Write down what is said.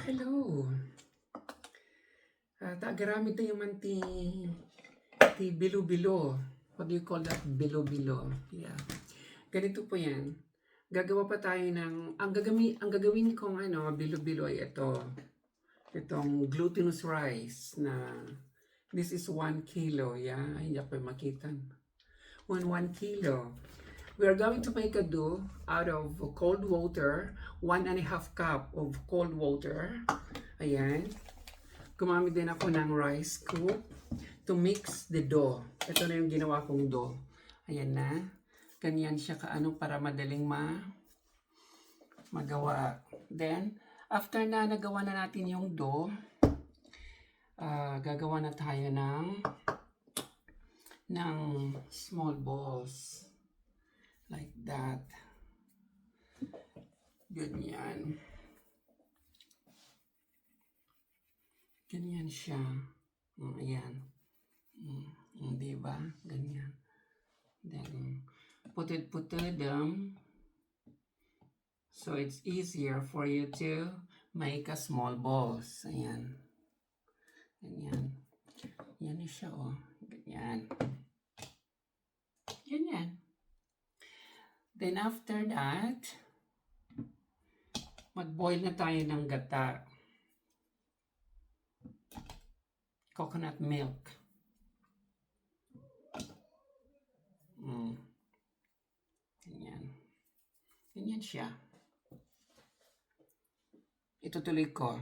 Hello. Garamid tayo man ti bilo-bilo. What do you call that? Bilo-bilo. Yeah. Ganito po yan. Gagawa pa tayo ng, ang gagawin kong bilo-bilo ay ito. Itong glutinous rice na, this is 1 kilo. Yeah, hindi ako makita. 1 kilo. We are going to make a dough out of cold water, 1.5 cup of cold water. Ayan. Gumamit din ako ng rice scoop to mix the dough. Ito na yung ginawa kong dough. Ayan na. Ganyan siya kaano para madaling magawa. Then, after na nagawa na natin yung dough, gagawa na tayo ng small balls. Like that. Ganyan. Ganyan siya. Ayan. Diba? Ganyan. Then, put them so it's easier for you to make a small balls. Ayan. Ganyan. Yan siya, oh. Ganyan. Ganyan. Then after that, mag-boil na tayo ng gata. Coconut milk. Ganyan. Ganyan siya. Itutuloy ko.